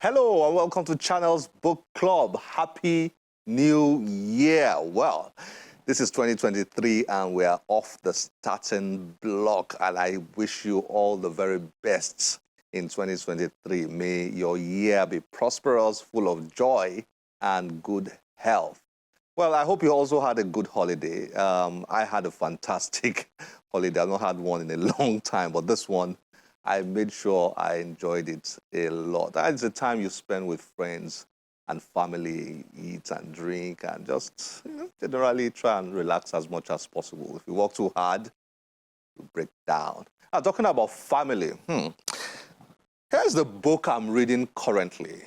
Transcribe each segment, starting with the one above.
Hello and welcome to Channel's Book Club. Happy New Year. Well, this is 2023 and we are off the starting block, and I wish you all the very best in 2023. May your year be prosperous, full of joy and good health. Well, I hope you also had a good holiday. I had a fantastic holiday. I've not had one in a long time, but this one, I made sure I enjoyed it a lot. That's the time you spend with friends and family, eat and drink, and just generally try and relax as much as possible. If you work too hard, you break down. Now, talking about family, here's the book I'm reading currently.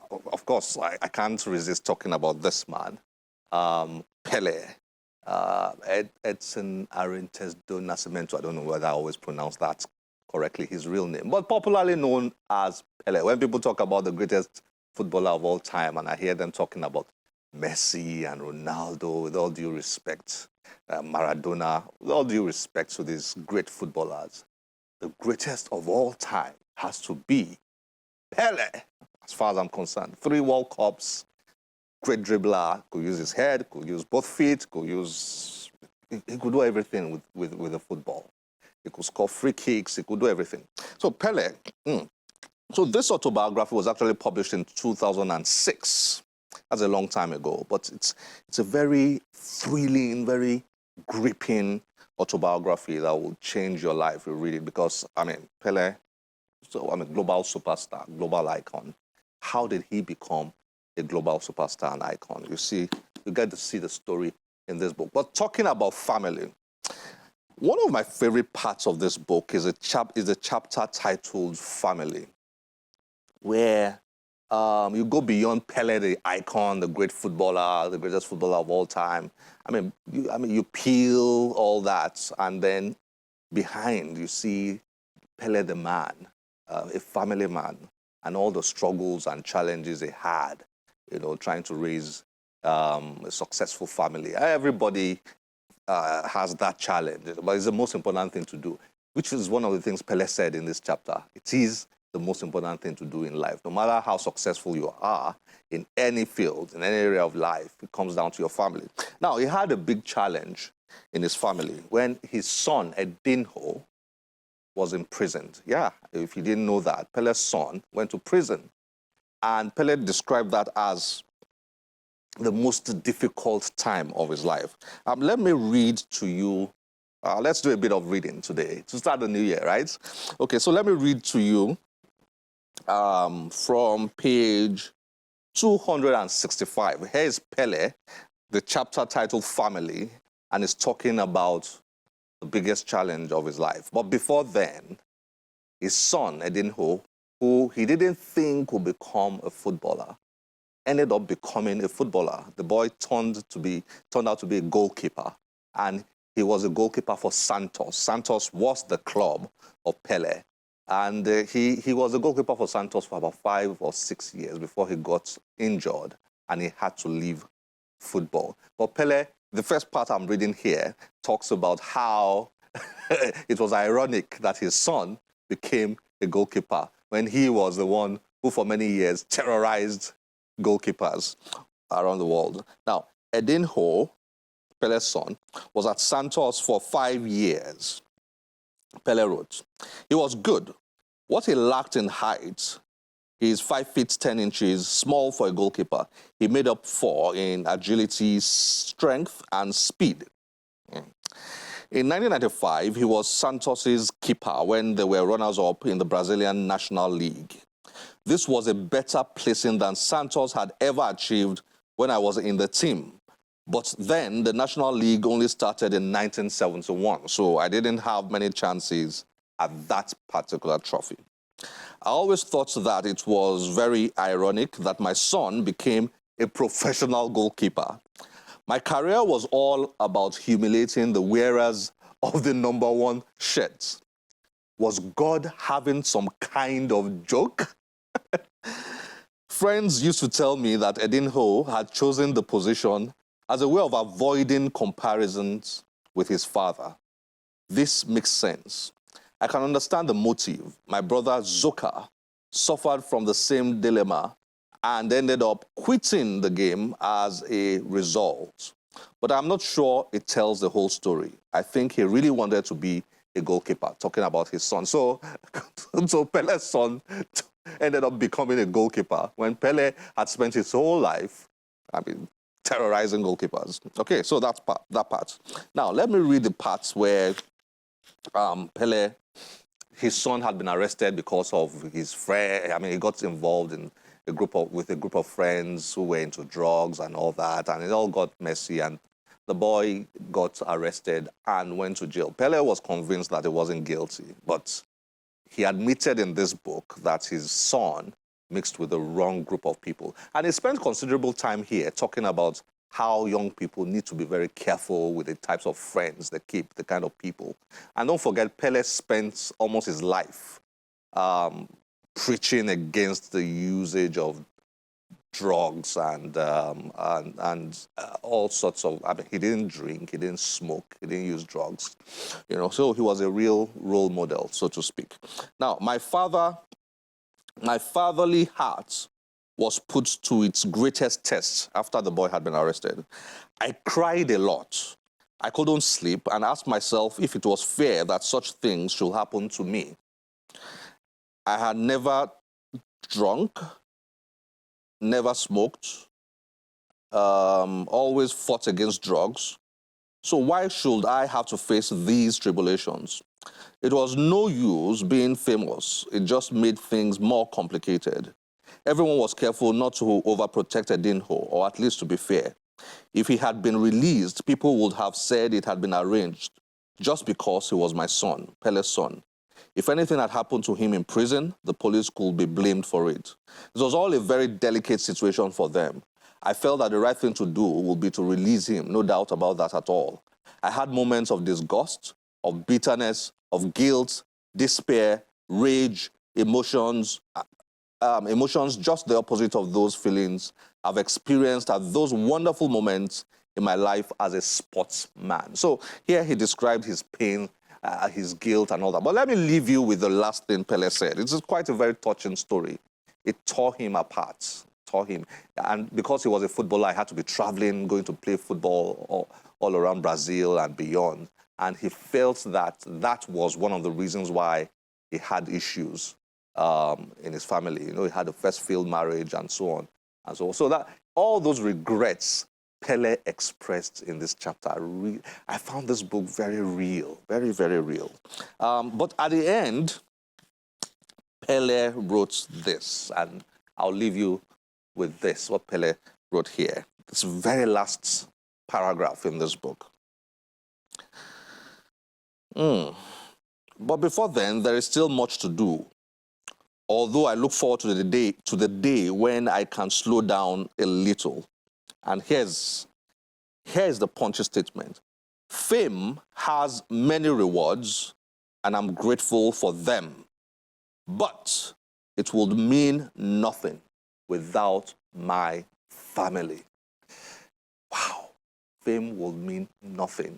Of course, I can't resist talking about this man, Pele. Edson Arantes do Nascimento. I don't know whether I always pronounce that correctly, his real name, but popularly known as Pele. When people talk about the greatest footballer of all time, and I hear them talking about Messi and Ronaldo, with all due respect, Maradona, with all due respect to these great footballers, the greatest of all time has to be Pele, as far as I'm concerned. 3 World Cups, great dribbler, could use his head, could use both feet, he could do everything with the football. He could score free kicks, he could do everything. So Pele, so this autobiography was actually published in 2006. That's a long time ago, but it's a very thrilling, very gripping autobiography that will change your life if you read it, because, Pele, global superstar, global icon. How did he become a global superstar and icon? You get to see the story in this book. But talking about family, one of my favorite parts of this book is a chapter titled Family, where you go beyond Pele, the icon, the great footballer, the greatest footballer of all time. You peel all that, and then behind you see Pele the man, a family man, and all the struggles and challenges he had, trying to raise a successful family. Everybody has that challenge, but it's the most important thing to do, which is one of the things Pele said in this chapter. It is the most important thing to do in life. No matter how successful you are in any field, in any area of life, it comes down to your family. Now, he had a big challenge in his family when his son, Edinho, was imprisoned. Yeah, if you didn't know that, Pele's son went to prison. And Pele described that as the most difficult time of his life. Let me read to you. Let's do a bit of reading today to start the new year, right? Okay, so let me read to you from page 265. Here's Pele, the chapter titled Family, and it's talking about the biggest challenge of his life. But before then, his son, Edinho, who he didn't think would become a footballer, ended up becoming a footballer. The boy turned out to be a goalkeeper, and he was a goalkeeper for Santos. Santos was the club of Pele, and he was a goalkeeper for Santos for about 5 or 6 years before he got injured and he had to leave football. But Pele, the first part I'm reading here, talks about how it was ironic that his son became a goalkeeper when he was the one who for many years terrorized goalkeepers around the world. Now, Edinho, Pele's son, was at Santos for 5 years. Pele wrote, he was good. What he lacked in height, he's 5 feet 10 inches, small for a goalkeeper. He made up for in agility, strength, and speed. In 1995, he was Santos's keeper when they were runners-up in the Brazilian National League. This was a better placing than Santos had ever achieved when I was in the team. But then the National League only started in 1971, so I didn't have many chances at that particular trophy. I always thought that it was very ironic that my son became a professional goalkeeper. My career was all about humiliating the wearers of the #1 shirt. Was God having some kind of joke? Friends used to tell me that Edinho had chosen the position as a way of avoiding comparisons with his father. This makes sense. I can understand the motive. My brother Zoka suffered from the same dilemma and ended up quitting the game as a result. But I'm not sure it tells the whole story. I think he really wanted to be a goalkeeper, talking about his son. So, so Pele's son ended up becoming a goalkeeper when Pele had spent his whole life, terrorizing goalkeepers. Okay, so that's that part. Now, let me read the parts where Pele, his son had been arrested because of his friend. He got involved in with a group of friends who were into drugs and all that, and it all got messy, and the boy got arrested and went to jail. Pele was convinced that he wasn't guilty, but he admitted in this book that his son mixed with the wrong group of people. And he spent considerable time here talking about how young people need to be very careful with the types of friends they keep, the kind of people. And don't forget, Pele spent almost his life preaching against the usage of drugs and all sorts of. He didn't drink, he didn't smoke, he didn't use drugs, So he was a real role model, so to speak. Now, my fatherly heart was put to its greatest test after the boy had been arrested. I cried a lot. I couldn't sleep and asked myself if it was fair that such things should happen to me. I had never drunk, never smoked, always fought against drugs. So why should I have to face these tribulations? It was no use being famous. It just made things more complicated. Everyone was careful not to overprotect Edinho, or at least to be fair. If he had been released, people would have said it had been arranged just because he was my son, Pele's son. If anything had happened to him in prison, the police could be blamed for it. It was all a very delicate situation for them. I felt that the right thing to do would be to release him, no doubt about that at all. I had moments of disgust, of bitterness, of guilt, despair, rage, emotions just the opposite of those feelings I've experienced at those wonderful moments in my life as a sportsman. So here he described his pain, his guilt and all that. But let me leave you with the last thing Pele said. It's quite a very touching story. It tore him apart, And because he was a footballer, I had to be traveling, going to play football all around Brazil and beyond. And he felt that that was one of the reasons why he had issues in his family. He had a first failed marriage and so on. And so that all those regrets Pele expressed in this chapter, I found this book very real, very, very real. But at the end, Pele wrote this, and I'll leave you with this, what Pele wrote here. This very last paragraph in this book. But before then, there is still much to do. Although I look forward to the day when I can slow down a little. And here's the punchy statement. Fame has many rewards, and I'm grateful for them. But it would mean nothing without my family. Wow. Fame will mean nothing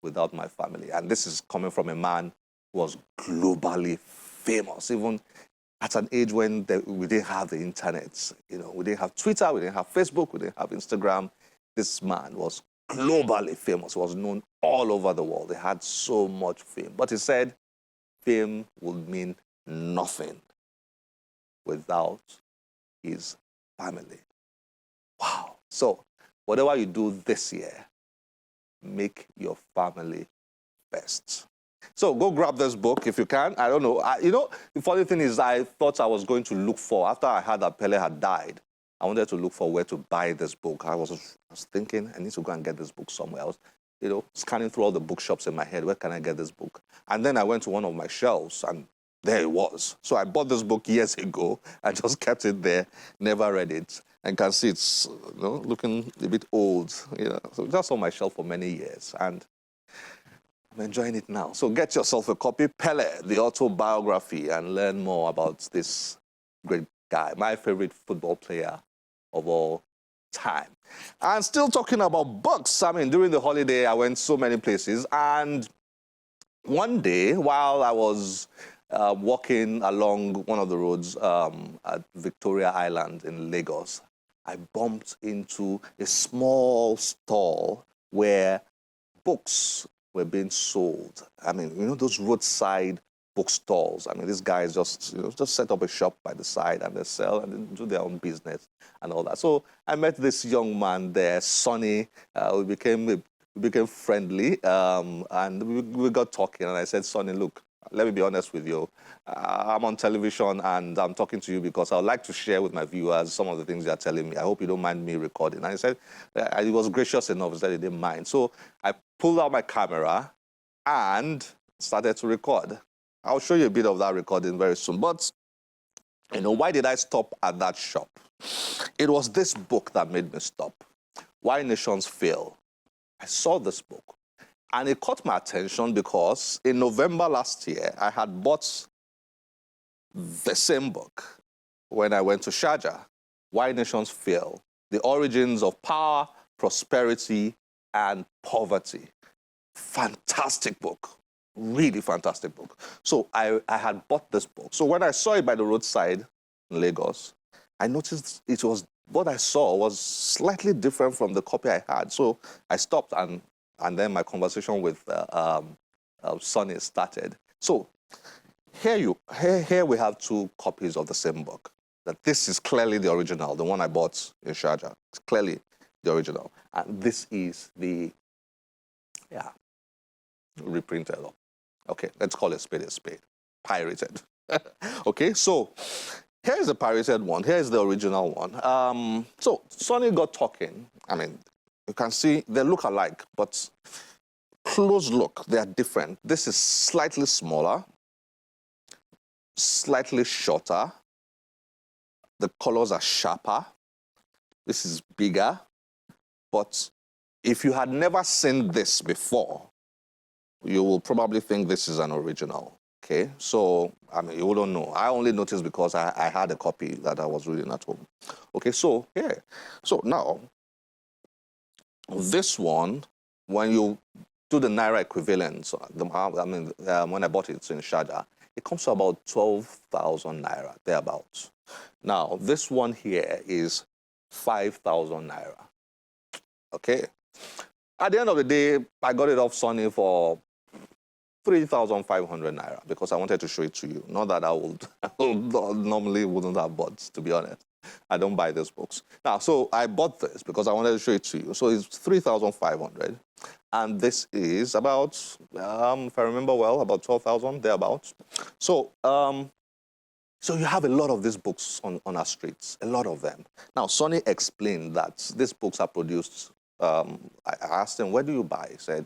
without my family. And this is coming from a man who was globally famous, even at an age when we didn't have the internet. We didn't have Twitter, we didn't have Facebook, we didn't have Instagram. This man was globally famous. He was known all over the world. He had so much fame. But he said fame would mean nothing without his family. Wow. So whatever you do this year, make your family first. So go grab this book if you can. I don't know. The funny thing is I thought I was going to look for, after I heard that Pele had died, I wanted to look for where to buy this book. I was thinking I need to go and get this book somewhere else. Scanning through all the bookshops in my head, where can I get this book? And then I went to one of my shelves and there it was. So I bought this book years ago. I just kept it there, never read it. And you can see it's looking a bit old. So just on my shelf for many years. And I'm enjoying it now. So get yourself a copy, Pele, the Autobiography, and learn more about this great guy, my favorite football player of all time. And still talking about books, during the holiday, I went so many places. And one day, while I was walking along one of the roads at Victoria Island in Lagos, I bumped into a small stall where books were being sold. I mean, you know, those roadside bookstores. I mean, these guys just set up a shop by the side and they sell and they do their own business and all that. So I met this young man there, Sonny. We became friendly, and we got talking. And I said, Sonny, look, let me be honest with you. I'm on television and I'm talking to you because I would like to share with my viewers some of the things you're telling me. I hope you don't mind me recording. And he said, he was gracious enough, he said he didn't mind. So I pulled out my camera and started to record. I'll show you a bit of that recording very soon. But, you know, why did I stop at that shop? It was this book that made me stop. Why Nations Fail. I saw this book. And it caught my attention because in November last year, I had bought the same book when I went to Sharjah, Why Nations Fail, The Origins of Power, Prosperity, and Poverty. Fantastic book. Really fantastic book. So I had bought this book. So when I saw it by the roadside in Lagos, I noticed what I saw was slightly different from the copy I had. So I stopped and then my conversation with Sonny started. So here we have two copies of the same book. That this is clearly the original, the one I bought in Sharjah. It's clearly the original. And this is the, reprinted. Okay, let's call it a spade. Pirated. Okay, so here's the pirated one. Here's the original one. So Sonny got talking. I mean, you can see they look alike, but close look, they are different. This is slightly smaller, slightly shorter. The colors are sharper. This is bigger. But if you had never seen this before, you will probably think this is an original. Okay, so I mean, you wouldn't know. I only noticed because I had a copy that I was reading at home. Okay, so here. So now, this one, when you do the Naira equivalent, when I bought it in Sharjah, it comes to about 12,000 Naira, thereabouts. Now, this one here is 5,000 Naira. Okay? At the end of the day, I got it off Sonny for 3,500 Naira because I wanted to show it to you. Not that I normally wouldn't have bought, to be honest. I don't buy these books. Now, so I bought this because I wanted to show it to you. So it's 3,500. And this is about, if I remember well, about 12,000, thereabouts. So, so you have a lot of these books on our streets, a lot of them. Now, Sonny explained that these books are produced. I asked him, where do you buy? He said,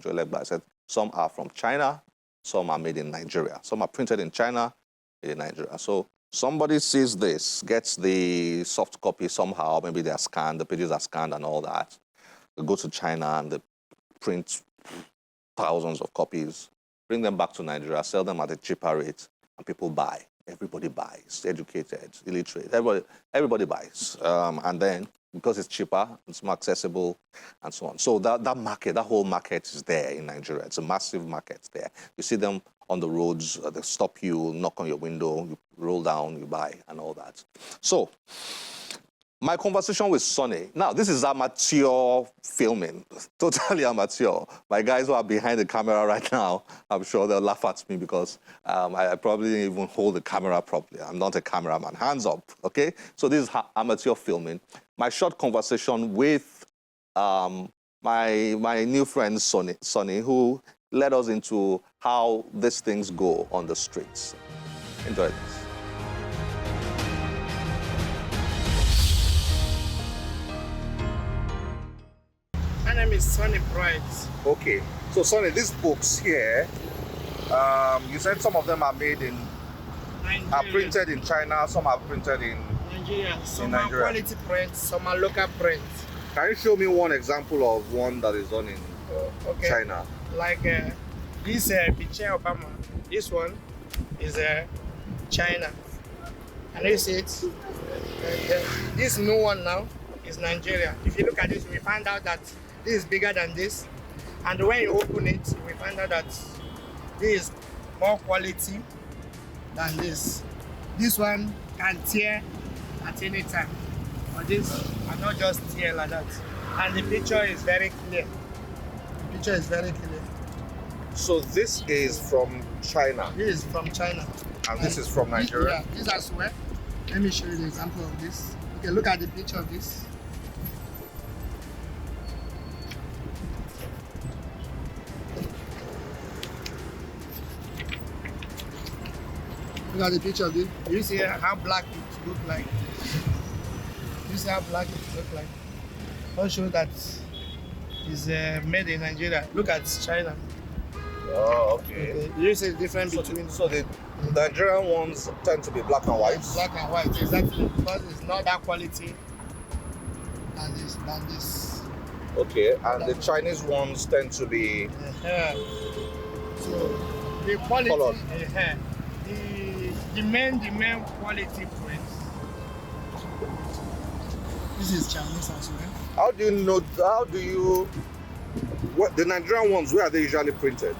I said, some are from China, some are made in Nigeria. Some are printed in China, made in Nigeria. So somebody sees this, gets the soft copy somehow, maybe they are scanned, the pages are scanned and all that. They go to China and they print thousands of copies, bring them back to Nigeria, sell them at a cheaper rate, and people buy. Everybody buys, educated, illiterate, everybody buys. And then, because it's cheaper, it's more accessible, and so on. So that market, that whole market is there in Nigeria. It's a massive market there. You see them on the roads, they stop you, knock on your window, you roll down, you buy, and all that. So, my conversation with Sonny. Now, this is amateur filming, totally amateur. My guys who are behind the camera right now, I'm sure they'll laugh at me because I probably didn't even hold the camera properly. I'm not a cameraman. Hands up, okay? So this is amateur filming. My short conversation with my new friend Sonny, who led us into how these things go on the streets. Enjoy this. My name is Sonny Bright. Okay, so Sonny, these books here, you said some of them are made in, Nigeria. are printed in China, some are printed in Nigeria. Some Nigeria. are quality prints, some are local prints. Can you show me one example of one that is done in China? Like this Michelle Obama. This one is China. Can you see it? This new one now is Nigeria. If you look at this, we find out that this is bigger than this. And when you open it, we find out that this is more quality than this. This one can tear at any time, but this cannot just tear like that. And the picture is very clear. The picture is very clear. So this is from China. This is from China. And this is from Nigeria? Yeah, this as well. Let me show you the example of this. Okay, look at the picture of this. Look at the picture of this. You see how black it looks like. You see how black it looks like. I'll show that it's made in Nigeria. Look at China. Oh, okay. You see the difference between. So the Nigerian ones tend to be black and white? Black and white, exactly. Because it's not that quality than this. Okay, and the Chinese ones tend to be So the quality, colored. The main quality print. This is Chinese as well. How do you know? What the Nigerian ones? Where are they usually printed?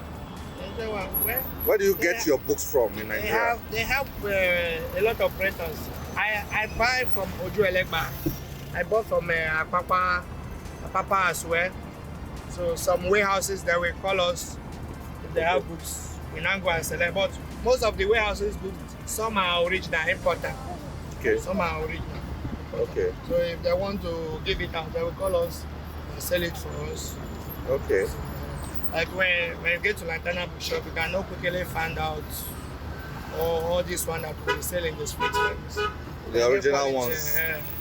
Where do you get your books from in Nigeria? They have a lot of printers. I buy from Oju Elegba. I bought from Apapa as well. So some warehouses that will call us if they have books. We now go and select. But most of the warehouses books, some are original importer. Okay. Some are original. Okay. So if they want to give it out, they will call us and sell it for us. Okay. So, like when you get to Lantana bookshop, you cannot quickly find out all this one that we sell in the streets like this. The original ones.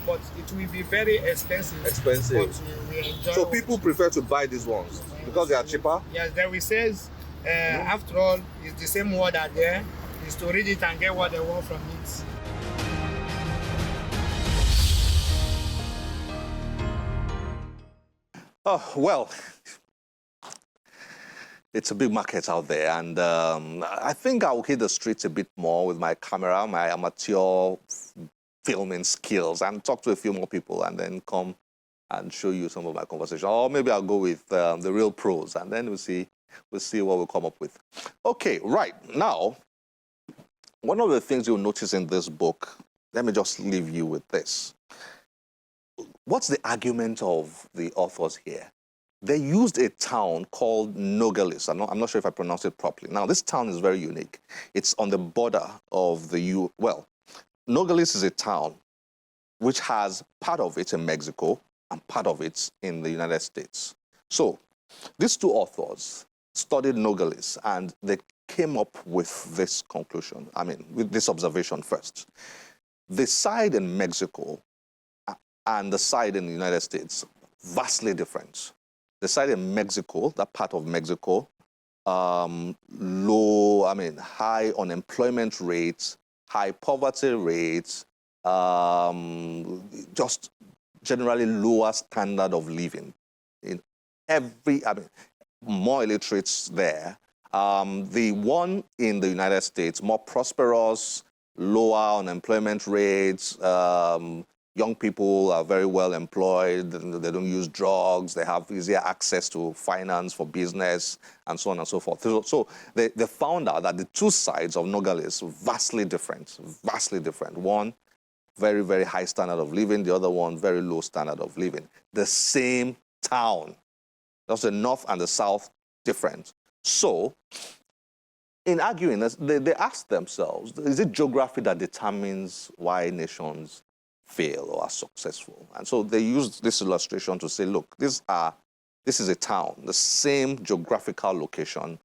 But it will be very expensive. Expensive. But we enjoy. So people prefer to buy these ones because they are cheaper? Yes, then we says, after all, it's the same word out there. Is to read it and get what they want from it. Oh, well, it's a big market out there, and I think I'll hit the streets a bit more with my camera, my amateur filming skills, and talk to a few more people, and then come and show you some of my conversation. Or maybe I'll go with the real pros, and then we'll see what we'll come up with. Okay, right now, one of the things you'll notice in this book, let me just leave you with this. What's the argument of the authors here? They used a town called Nogales. I'm not sure if I pronounced it properly. Now, this town is very unique. It's on the border of the Nogales is a town which has part of it in Mexico and part of it in the United States. So these two authors studied Nogales, and they came up with this conclusion, with this observation first. The side in Mexico and the side in the United States, vastly different. The side in Mexico, that part of Mexico, high unemployment rates, high poverty rates, just generally lower standard of living. More illiterates there. The one in the United States, more prosperous, lower unemployment rates, young people are very well employed, they don't use drugs, they have easier access to finance for business, and so on and so forth. So they found out that the two sides of Nogales are vastly different. One, very, very high standard of living, the other one, very low standard of living. The same town. That's the north and the south different. So, in arguing this, they asked themselves, is it geography that determines why nations fail or are successful? And so they used this illustration to say, look, this is a town, the same geographical location,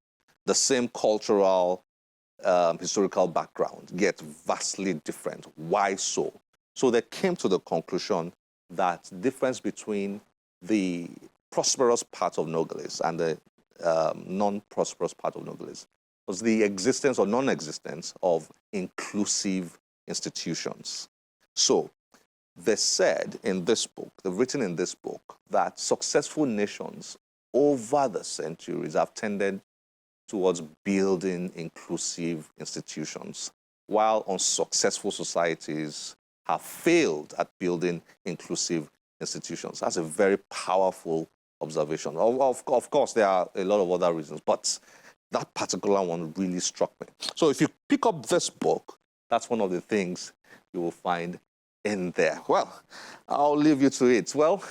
the same cultural, historical background, yet vastly different. Why so? So they came to the conclusion that the difference between the prosperous part of Nogales and the non-prosperous part of Nogales was the existence or non-existence of inclusive institutions. So they said in this book, they've written in this book, that successful nations over the centuries have tended towards building inclusive institutions, while unsuccessful societies have failed at building inclusive institutions. That's a very powerful observation. Of course, there are a lot of other reasons, but that particular one really struck me. So if you pick up this book, that's one of the things you will find in there. Well, I'll leave you to it. Well,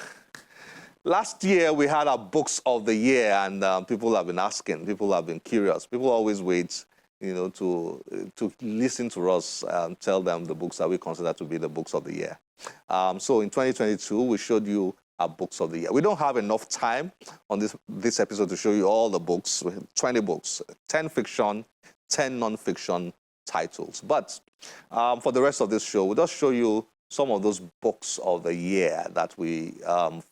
last year we had our books of the year, and people have been asking, people have been curious. People always wait, to listen to us tell them the books that we consider to be the books of the year. So in 2022, we showed you our books of the year. We don't have enough time on this episode to show you all the books, 20 books, 10 fiction, 10 non-fiction titles. But for the rest of this show, we'll just show you some of those books of the year that we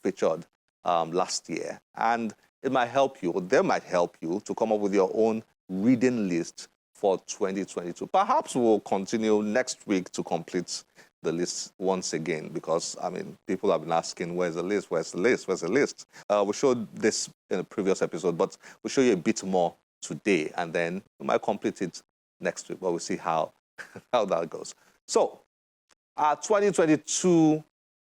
featured last year. And it might help you, or they might help you to come up with your own reading list for 2022. Perhaps we'll continue next week to complete the list once again, because, people have been asking, where's the list? Where's the list? Where's the list? We showed this in a previous episode, but we'll show you a bit more today, and then we might complete it next week, but we'll see how that goes. So, our 2022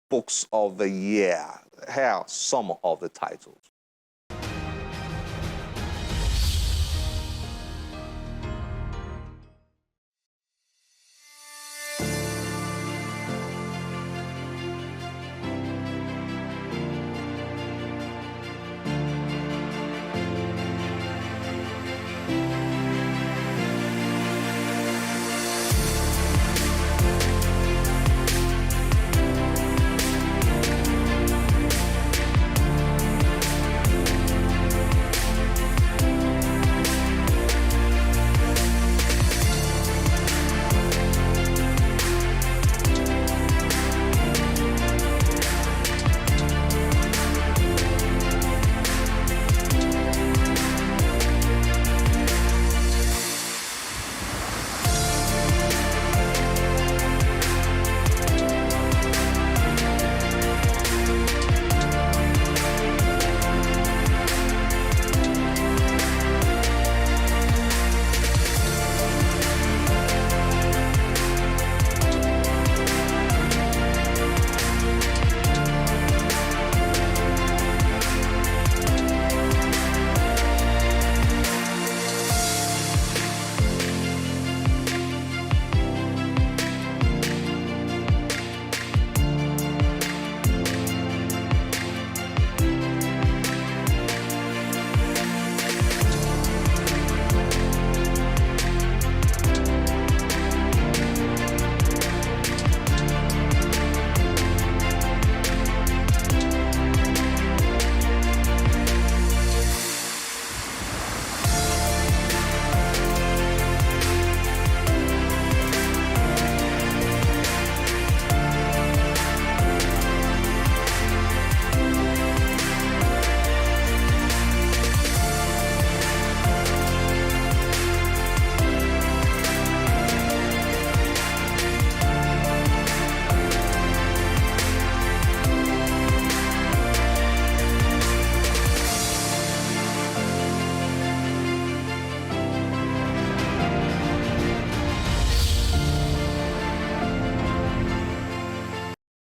books of the year. Here are some of the titles.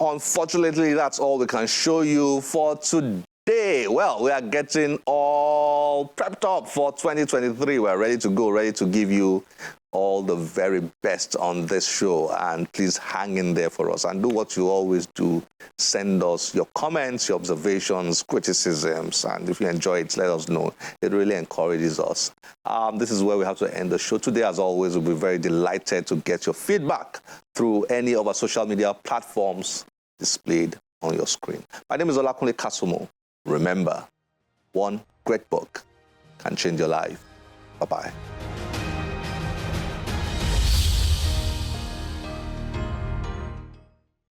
Unfortunately, that's all we can show you for today. Well, we are getting all prepped up for 2023. We're ready to go, ready to give you all the very best on this show. And please hang in there for us and do what you always do. Send us your comments, your observations, criticisms, and if you enjoy it, let us know. It really encourages us. This is where we have to end the show today. As always, we'll be very delighted to get your feedback through any of our social media platforms displayed on your screen. My name is Olakunle Kasumo. Remember, one great book can change your life. Bye-bye.